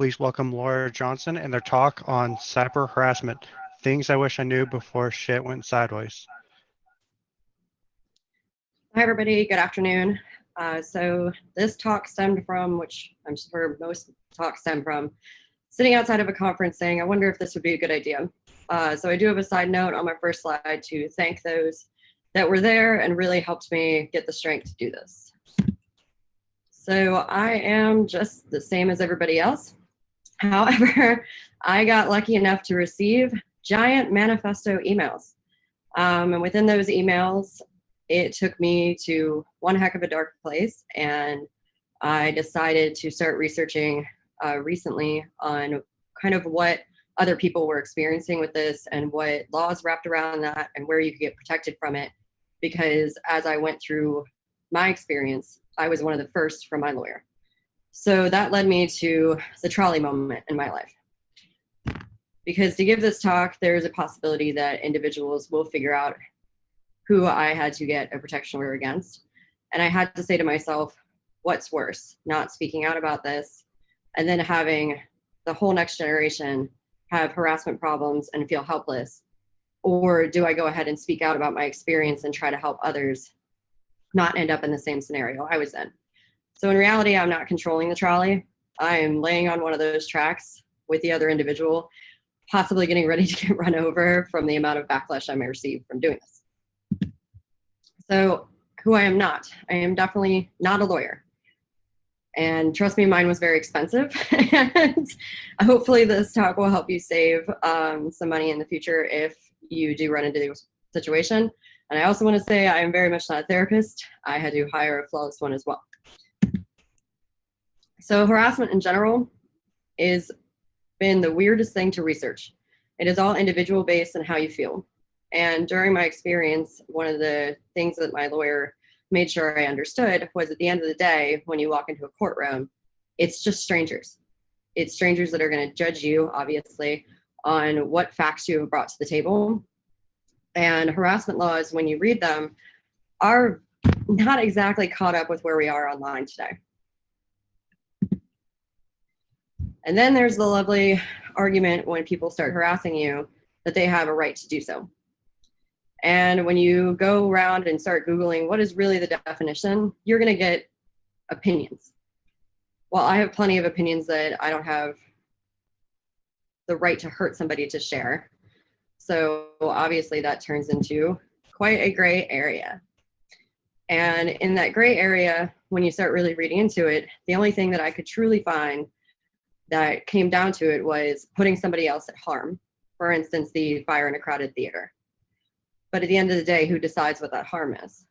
Please welcome Laura Johnson and their talk on cyber harassment, things I wish I knew before shit went sideways. Hi, everybody. Good afternoon. So this talk stemmed from, which I'm sure most talks stem from, sitting outside of a conference saying, I wonder if this would be a good idea. So I do have a side note on my first slide to thank those that were there and really helped me get the strength to do this. So I am just the same as everybody else. However, I got lucky enough to receive giant manifesto emails. And within those emails, it took me to one heck of a dark place, and I decided to start researching recently on kind of what other people were experiencing with this and what laws wrapped around that and where you could get protected from it. Because as I went through my experience, I was one of the first from my lawyer. So that led me to the trolley moment in my life. Because to give this talk, there's a possibility that individuals will figure out who I had to get a protection order against. And I had to say to myself, what's worse, not speaking out about this and then having the whole next generation have harassment problems and feel helpless? Or do I go ahead and speak out about my experience and try to help others not end up in the same scenario I was in? So in reality, I'm not controlling the trolley. I'm laying on one of those tracks with the other individual, possibly getting ready to get run over from the amount of backlash I may receive from doing this. So who I am not, I am definitely not a lawyer. And trust me, mine was very expensive. And hopefully this talk will help you save some money in the future if you do run into the situation. And I also want to say I am very much not a therapist. I had to hire a flawless one as well. So harassment in general has been the weirdest thing to research. It is all individual based on how you feel. And during my experience, one of the things that my lawyer made sure I understood was at the end of the day, when you walk into a courtroom, it's just strangers. It's strangers that are going to judge you, obviously, on what facts you have brought to the table. And harassment laws, when you read them, are not exactly caught up with where we are online today. And then there's the lovely argument when people start harassing you that they have a right to do so. And when you go around and start Googling what is really the definition, you're going to get opinions. Well, I have plenty of opinions that I don't have the right to hurt somebody to share. So obviously that turns into quite a gray area. And in that gray area, when you start really reading into it, the only thing that I could truly find that came down to it was putting somebody else at harm. For instance, the fire in a crowded theater. But at the end of the day, who decides what that harm is?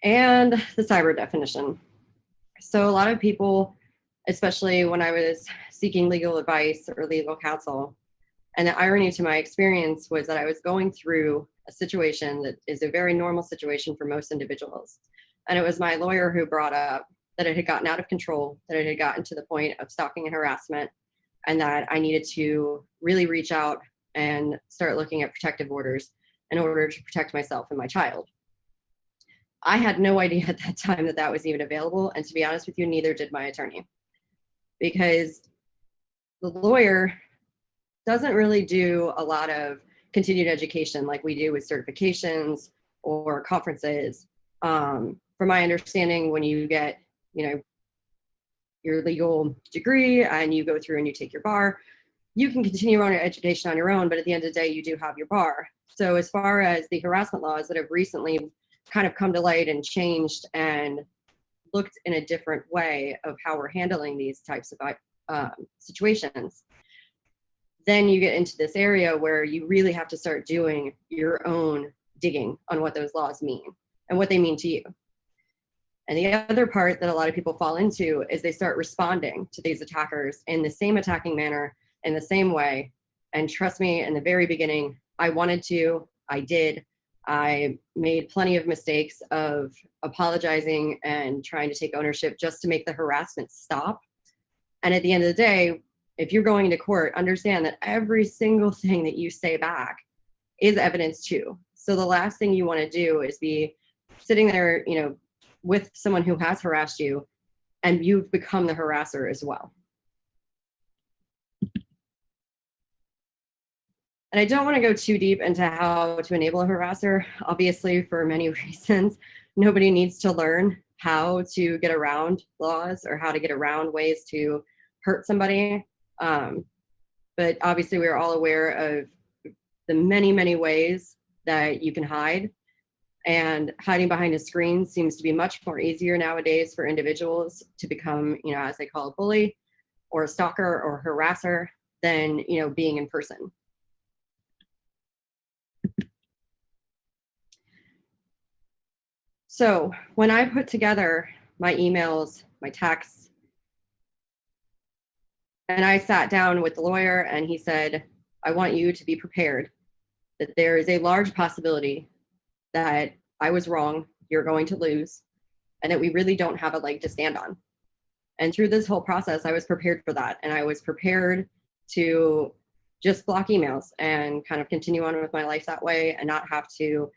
And the cyber definition. So a lot of people, especially when I was seeking legal advice or legal counsel, and the irony to my experience was that I was going through a situation that is a very normal situation for most individuals. And it was my lawyer who brought up that it had gotten out of control, that it had gotten to the point of stalking and harassment, and that I needed to really reach out and start looking at protective orders in order to protect myself and my child. I had no idea at that time that that was even available, and to be honest with you, neither did my attorney. Because the lawyer doesn't really do a lot of continued education like we do with certifications or conferences. From my understanding, when you get your legal degree and you go through and you take your bar, you can continue on your education on your own, but at the end of the day, you do have your bar. So as far as the harassment laws that have recently kind of come to light and changed and looked in a different way of how we're handling these types of situations, then you get into this area where you really have to start doing your own digging on what those laws mean and what they mean to you. And the other part that a lot of people fall into is they start responding to these attackers in the same attacking manner, in the same way. And trust me, in the very beginning, I wanted to, I did. I made plenty of mistakes of apologizing and trying to take ownership just to make the harassment stop. And at the end of the day, if you're going to court, understand that every single thing that you say back is evidence too. So the last thing you want to do is be sitting there, with someone who has harassed you and you've become the harasser as well. And I don't want to go too deep into how to enable a harasser. Obviously, for many reasons, nobody needs to learn how to get around laws or how to get around ways to hurt somebody. But obviously, we're all aware of the many, many ways that you can hide. And hiding behind a screen seems to be much more easier nowadays for individuals to become, as they call a bully or a stalker or harasser than, being in person. So when I put together my emails, my texts, and I sat down with the lawyer and he said, I want you to be prepared that there is a large possibility that I was wrong, you're going to lose, and that we really don't have a leg to stand on. And through this whole process, I was prepared for that. And I was prepared to just block emails and kind of continue on with my life that way and not have to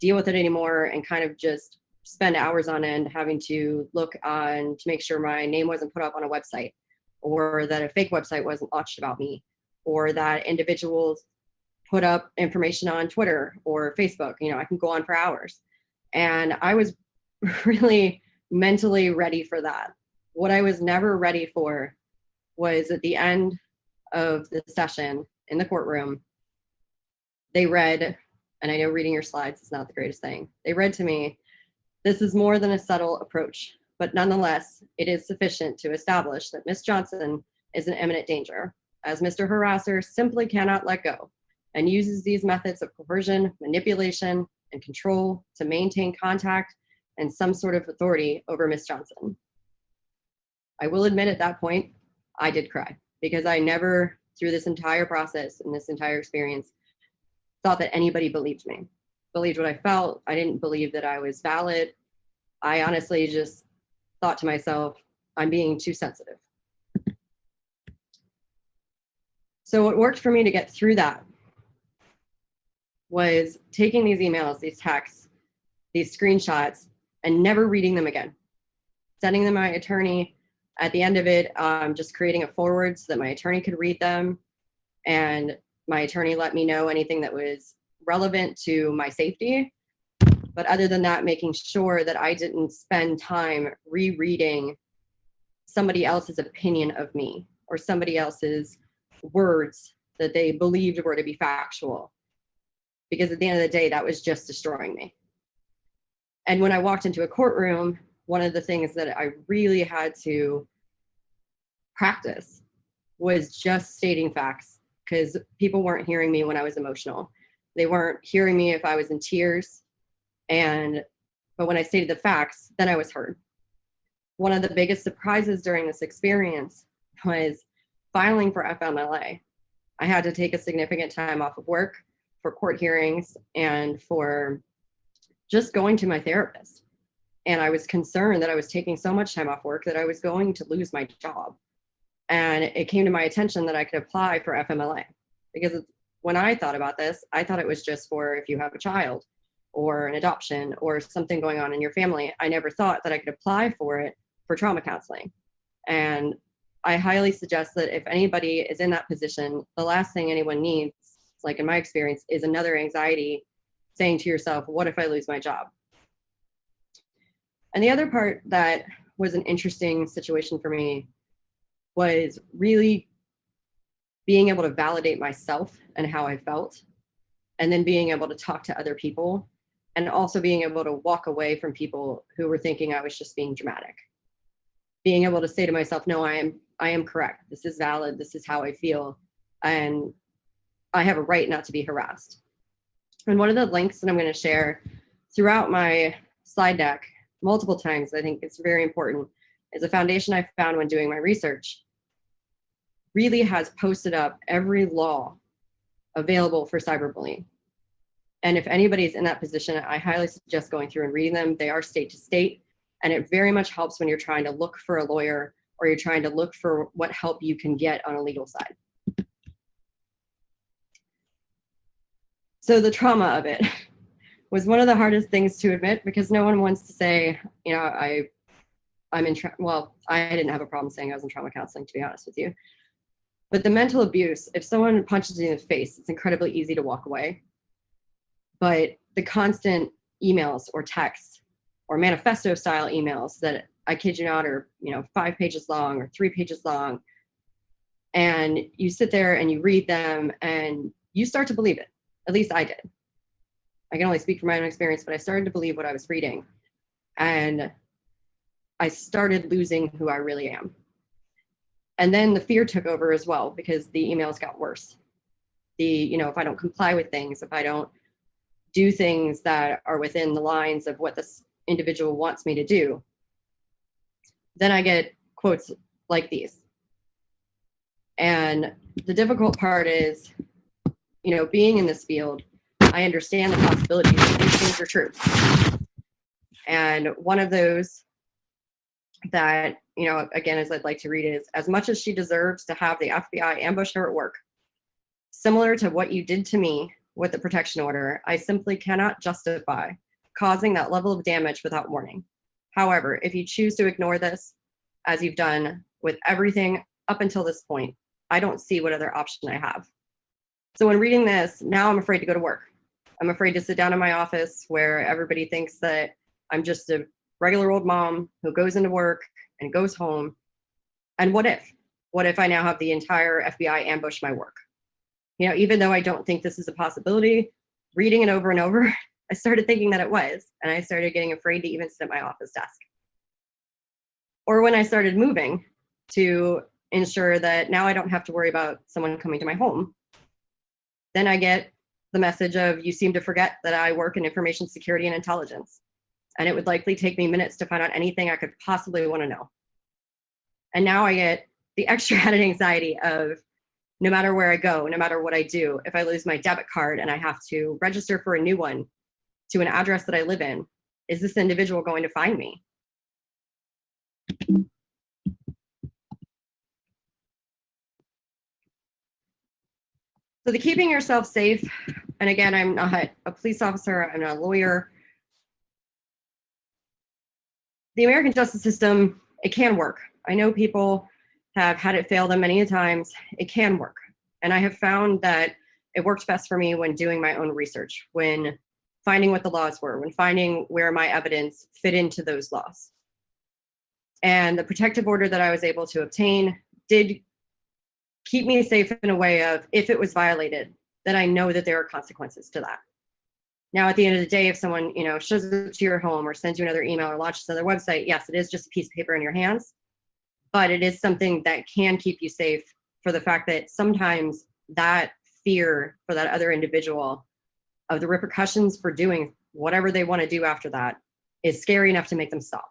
deal with it anymore and kind of just spend hours on end having to look on to make sure my name wasn't put up on a website, or that a fake website wasn't launched about me, or that individuals put up information on Twitter or Facebook. I can go on for hours. And I was really mentally ready for that. What I was never ready for was at the end of the session in the courtroom, they read, and I know reading your slides is not the greatest thing. They read to me, this is more than a subtle approach, but nonetheless, it is sufficient to establish that Ms. Johnson is in imminent danger, as Mr. Harasser simply cannot let go and uses these methods of coercion, manipulation, and control to maintain contact and some sort of authority over Ms. Johnson. I will admit at that point, I did cry, because I never, through this entire process and this entire experience, thought that anybody believed me, believed what I felt. I didn't believe that I was valid. I honestly just thought to myself, I'm being too sensitive. So what worked for me to get through that was taking these emails, these texts, these screenshots, and never reading them again. Sending them to my attorney. At the end of it, just creating a forward so that my attorney could read them. And my attorney let me know anything that was relevant to my safety. But other than that, making sure that I didn't spend time rereading somebody else's opinion of me or somebody else's words that they believed were to be factual. Because at the end of the day, that was just destroying me. And when I walked into a courtroom, one of the things that I really had to practice was just stating facts, because people weren't hearing me when I was emotional. They weren't hearing me if I was in tears. But when I stated the facts, then I was heard. One of the biggest surprises during this experience was filing for FMLA. I had to take a significant time off of work for court hearings and for just going to my therapist. And I was concerned that I was taking so much time off work that I was going to lose my job. And it came to my attention that I could apply for FMLA, because when I thought about this, I thought it was just for if you have a child or an adoption or something going on in your family. I never thought that I could apply for it for trauma counseling. And I highly suggest that if anybody is in that position, the last thing anyone needs, like in my experience, is another anxiety saying to yourself, what if I lose my job? And the other part that was an interesting situation for me was really being able to validate myself and how I felt, and then being able to talk to other people, and also being able to walk away from people who were thinking I was just being dramatic. Being able to say to myself, no, I am correct. This is valid. This is how I feel. And I have a right not to be harassed. And one of the links that I'm going to share throughout my slide deck multiple times, I think it's very important, is a foundation I found when doing my research. Really has posted up every law available for cyberbullying. And if anybody's in that position, I highly suggest going through and reading them. They are state to state, and it very much helps when you're trying to look for a lawyer or you're trying to look for what help you can get on a legal side. So the trauma of it was one of the hardest things to admit, because no one wants to say, well, I didn't have a problem saying I was in trauma counseling, to be honest with you. But the mental abuse, if someone punches you in the face, it's incredibly easy to walk away. But the constant emails or texts or manifesto style emails that, I kid you not, are 5 pages long or 3 pages long, and you sit there and you read them and you start to believe it. At least I did. I can only speak from my own experience, but I started to believe what I was reading, and I started losing who I really am. And then the fear took over as well, because the emails got worse. If I don't comply with things, if I don't do things that are within the lines of what this individual wants me to do, then I get quotes like these. And the difficult part is, being in this field, I understand the possibilities that these things are true. And one of those that, again, as I'd like to read is, as much as she deserves to have the FBI ambush her at work, similar to what you did to me with the protection order, I simply cannot justify causing that level of damage without warning. However, if you choose to ignore this, as you've done with everything up until this point, I don't see what other option I have. So when reading this, now I'm afraid to go to work. I'm afraid to sit down in my office where everybody thinks that I'm just a regular old mom who goes into work and goes home. And what if? What if I now have the entire FBI ambush my work? Even though I don't think this is a possibility, reading it over and over, I started thinking that it was, and I started getting afraid to even sit at my office desk. Or when I started moving to ensure that now I don't have to worry about someone coming to my home, then I get the message of, you seem to forget that I work in information security and intelligence, and it would likely take me minutes to find out anything I could possibly want to know. And now I get the extra added anxiety of, no matter where I go, no matter what I do, if I lose my debit card and I have to register for a new one to an address that I live in, is this individual going to find me? So the keeping yourself safe, and again, I'm not a police officer, I'm not a lawyer. The American justice system, it can work. I know people have had it fail them many a times. It can work. And I have found that it worked best for me when doing my own research, when finding what the laws were, when finding where my evidence fit into those laws. And the protective order that I was able to obtain did keep me safe in a way of, if it was violated, then I know that there are consequences to that. Now, at the end of the day, if someone, shows up to your home or sends you another email or launches another website, yes, it is just a piece of paper in your hands, but it is something that can keep you safe, for the fact that sometimes that fear for that other individual of the repercussions for doing whatever they want to do after that is scary enough to make them stop.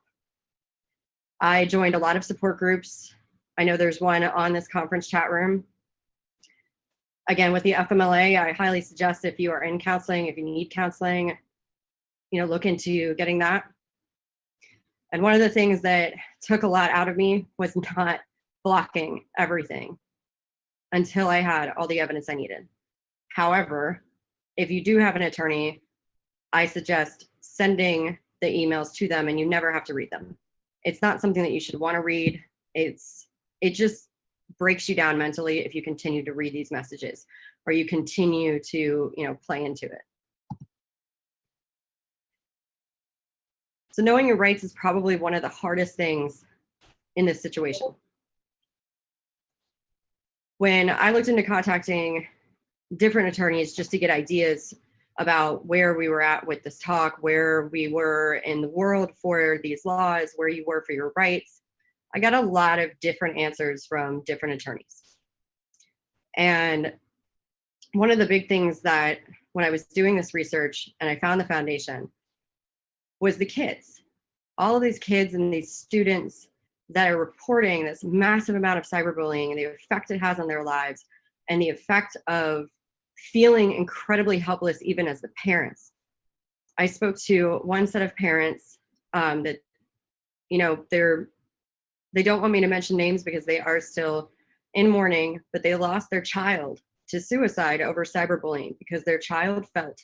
I joined a lot of support groups. I know there's one on this conference chat room. Again, with the FMLA, I highly suggest, if you are in counseling, if you need counseling, look into getting that. And one of the things that took a lot out of me was not blocking everything until I had all the evidence I needed. However, if you do have an attorney, I suggest sending the emails to them, and you never have to read them. It's not something that you should want to read. It just breaks you down mentally if you continue to read these messages, or you continue to, play into it. So knowing your rights is probably one of the hardest things in this situation. When I looked into contacting different attorneys just to get ideas about where we were at with this talk, where we were in the world for these laws, where you were for your rights, I got a lot of different answers from different attorneys. And one of the big things that, when I was doing this research and I found the foundation, was the kids. All of these kids and these students that are reporting this massive amount of cyberbullying and the effect it has on their lives, and the effect of feeling incredibly helpless even as the parents. I spoke to one set of parents that, they don't want me to mention names because they are still in mourning, but they lost their child to suicide over cyberbullying because their child felt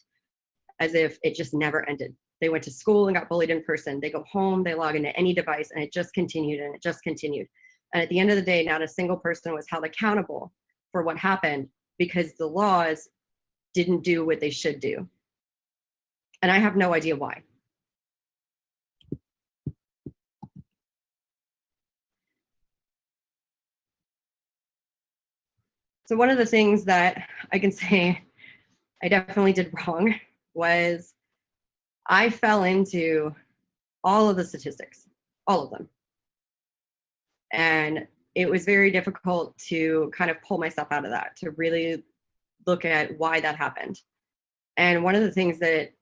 as if it just never ended. They went to school and got bullied in person. They go home, they log into any device, and it just continued and it just continued. And at the end of the day, not a single person was held accountable for what happened because the laws didn't do what they should do. And I have no idea why. So one of the things that I can say I definitely did wrong was I fell into all of the statistics, all of them. And it was very difficult to kind of pull myself out of that, to really look at why that happened. And one of the things that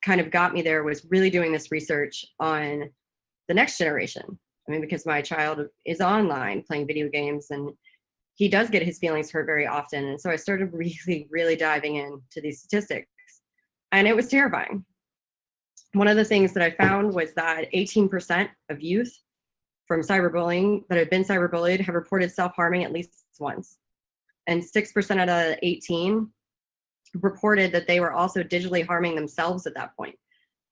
kind of got me there was really doing this research on the next generation. I mean, because my child is online playing video games and he does get his feelings hurt very often. And so I started really, really diving into these statistics, and it was terrifying. One of the things that I found was that 18% of youth from cyberbullying that have been cyberbullied have reported self-harming at least once. And 6% out of 18 reported that they were also digitally harming themselves at that point,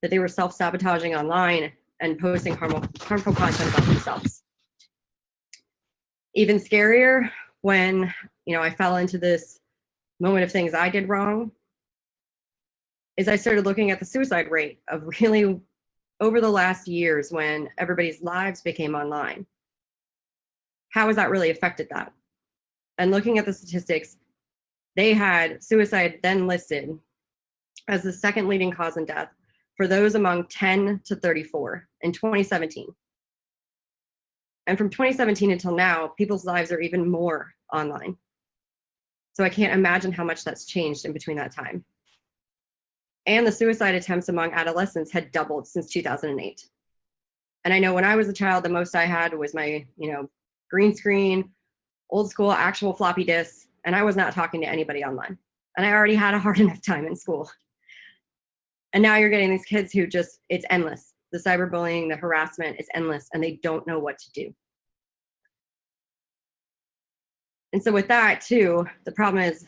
that they were self-sabotaging online and posting harmful content about themselves. Even scarier, when I fell into this moment of things I did wrong, is I started looking at the suicide rate of really over the last years when everybody's lives became online. How has that really affected that? And looking at the statistics, they had suicide then listed as the second leading cause in death for those among 10 to 34 in 2017. And from 2017 until now, people's lives are even more online. So I can't imagine how much that's changed in between that time. And the suicide attempts among adolescents had doubled since 2008. And I know when I was a child, the most I had was my, green screen, old school actual floppy disks, and I was not talking to anybody online. And I already had a hard enough time in school. And now you're getting these kids who just, it's endless. The cyberbullying, the harassment is endless, and they don't know what to do. And so with that too, the problem is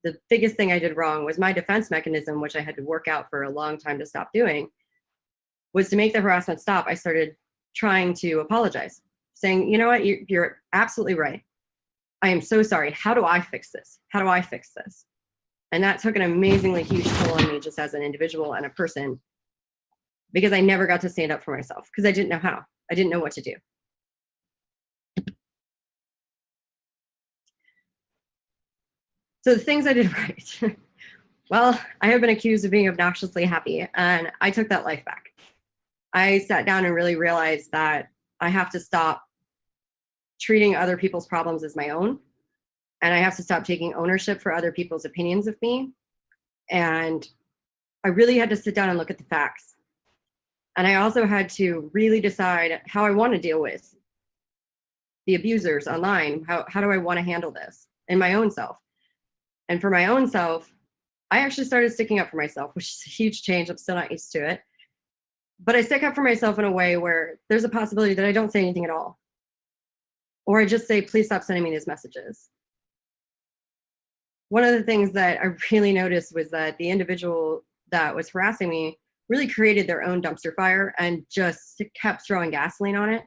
the biggest thing I did wrong was my defense mechanism, which I had to work out for a long time to stop doing, was to make the harassment stop. I started trying to apologize, saying, you know what, you're absolutely right. I am so sorry. How do I fix this? How do I fix this? And that took an amazingly huge toll on me just as an individual and a person, because I never got to stand up for myself because I didn't know how. I didn't know what to do. So the things I did right. Well, I have been accused of being obnoxiously happy, and I took that life back. I sat down and really realized that I have to stop treating other people's problems as my own, and I have to stop taking ownership for other people's opinions of me. And I really had to sit down and look at the facts. And I also had to really decide how I want to deal with the abusers online. How do I want to handle this in my own self? And for my own self, I actually started sticking up for myself, which is a huge change. I'm still not used to it. But I stick up for myself in a way where there's a possibility that I don't say anything at all. Or I just say, please stop sending me these messages. One of the things that I really noticed was that the individual that was harassing me really created their own dumpster fire and just kept throwing gasoline on it.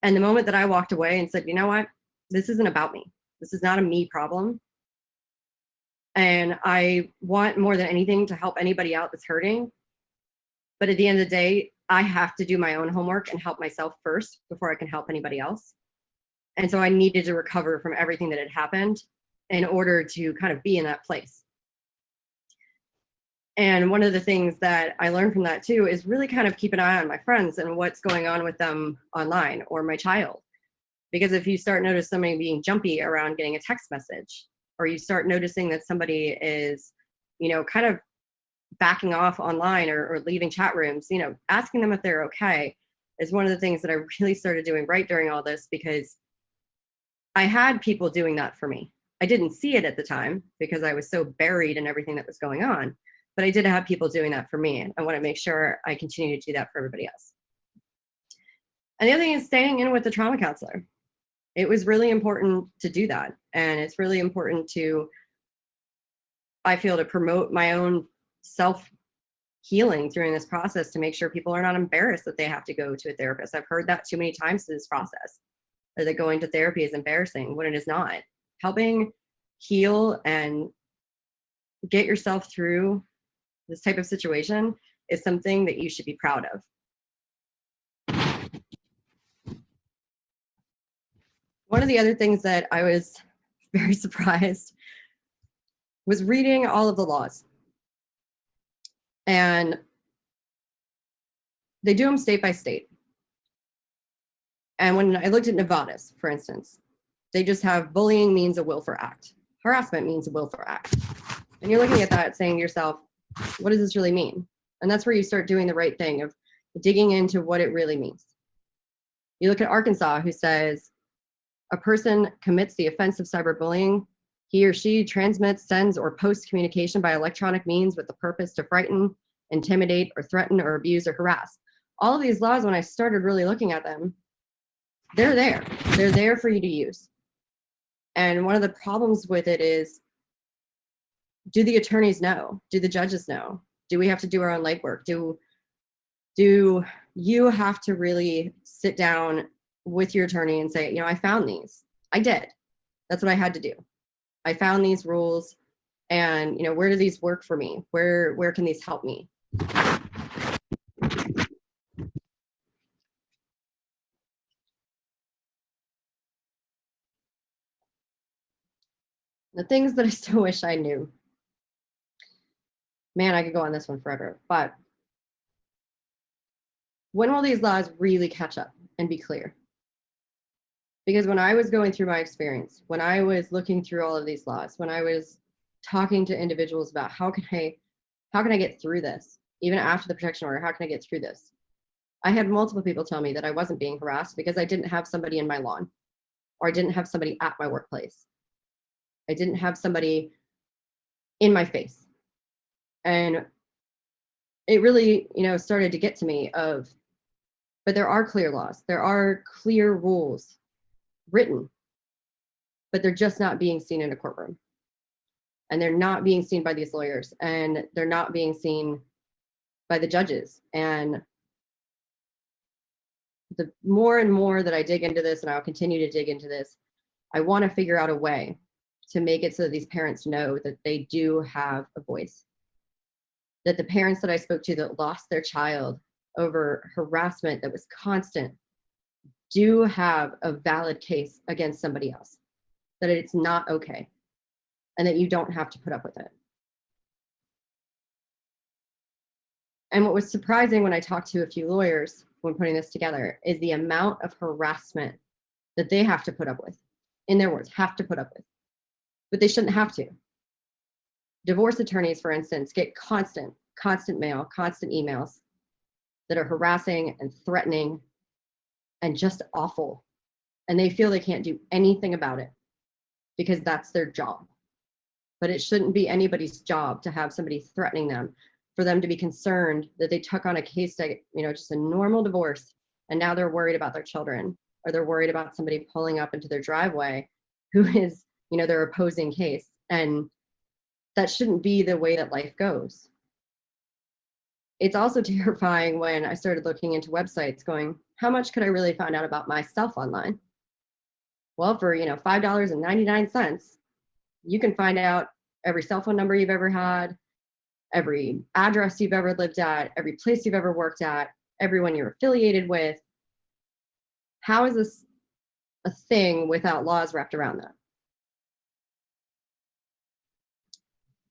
And the moment that I walked away and said, you know what, this isn't about me. This is not a me problem. And I want more than anything to help anybody out that's hurting. But at the end of the day, I have to do my own homework and help myself first before I can help anybody else. And so I needed to recover from everything that had happened in order to kind of be in that place. And one of the things that I learned from that too is really kind of keep an eye on my friends and what's going on with them online, or my child. Because if you start noticing somebody being jumpy around getting a text message, or you start noticing that somebody is, kind of backing off online or leaving chat rooms, asking them if they're okay is one of the things that I really started doing right during all this, because I had people doing that for me. I didn't see it at the time because I was so buried in everything that was going on, but I did have people doing that for me. And I want to make sure I continue to do that for everybody else. And the other thing is staying in with the trauma counselor. It was really important to do that. And it's really important to, I feel, to promote my own self healing during this process to make sure people are not embarrassed that they have to go to a therapist. I've heard that too many times through this process, that going to therapy is embarrassing when it is not. Helping heal and get yourself through this type of situation is something that you should be proud of. One of the other things that I was very surprised was reading all of the laws. And they do them state by state. And when I looked at Nevada's, for instance, they just have bullying means a willful act. Harassment means a willful act. And you're looking at that saying to yourself, what does this really mean? And that's where you start doing the right thing of digging into what it really means. You look at Arkansas, who says a person commits the offense of cyberbullying. He or she transmits, sends, or posts communication by electronic means with the purpose to frighten, intimidate, or threaten, or abuse, or harass. All of these laws, when I started really looking at them, they're there. They're there for you to use. And one of the problems with it is, do the attorneys know? Do the judges know? Do we have to do our own legwork? Do you have to really sit down with your attorney and say, you know, I found these. I did. That's what I had to do. I found these rules, and, you know, where do these work for me? Where can these help me? The things that I still wish I knew. Man, I could go on this one forever, but when will these laws really catch up and be clear? Because when I was going through my experience, when I was looking through all of these laws, when I was talking to individuals about how can I get through this, even after the protection order, how can I get through this? I had multiple people tell me that I wasn't being harassed because I didn't have somebody in my lawn, or I didn't have somebody at my workplace. I didn't have somebody in my face. And it really, you know, started to get to me of, but there are clear laws, there are clear rules written, but they're just not being seen in a courtroom. And they're not being seen by these lawyers, and they're not being seen by the judges. And the more and more that I dig into this, and I'll continue to dig into this, I want to figure out a way to make it so that these parents know that they do have a voice. That the parents that I spoke to that lost their child over harassment that was constant do have a valid case against somebody else. That it's not okay, and that you don't have to put up with it. And what was surprising when I talked to a few lawyers when putting this together is the amount of harassment that they have to put up with. In their words, have to put up with. But they shouldn't have to. Divorce attorneys, for instance, get constant mail, constant emails that are harassing and threatening and just awful. And they feel they can't do anything about it because that's their job. But it shouldn't be anybody's job to have somebody threatening them, for them to be concerned that they took on a case that, you know, just a normal divorce, and now they're worried about their children, or they're worried about somebody pulling up into their driveway who is, you know, their opposing case. And that shouldn't be the way that life goes. It's also terrifying when I started looking into websites going, how much could I really find out about myself online? Well, for, you know, $5.99, you can find out every cell phone number you've ever had, every address you've ever lived at, every place you've ever worked at, everyone you're affiliated with. How is this a thing without laws wrapped around that?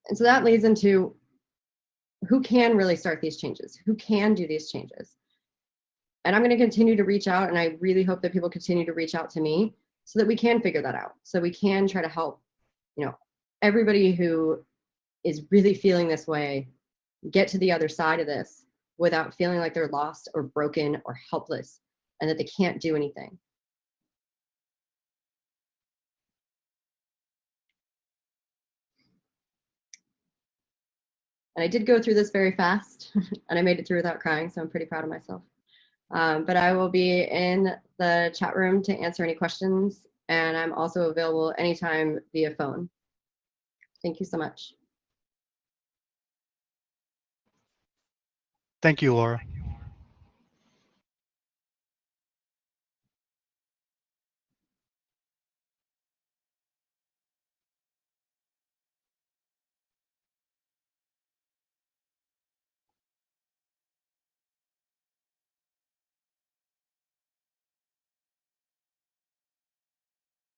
And so that leads into who can really start these changes? Who can do these changes? And I'm going to continue to reach out, and I really hope that people continue to reach out to me so that we can figure that out. So we can try to help, you know, everybody who is really feeling this way get to the other side of this without feeling like they're lost or broken or helpless and that they can't do anything. And I did go through this very fast and I made it through without crying, so I'm pretty proud of myself. But I will be in the chat room to answer any questions, and I'm also available anytime via phone. Thank you so much. Thank you, Laura.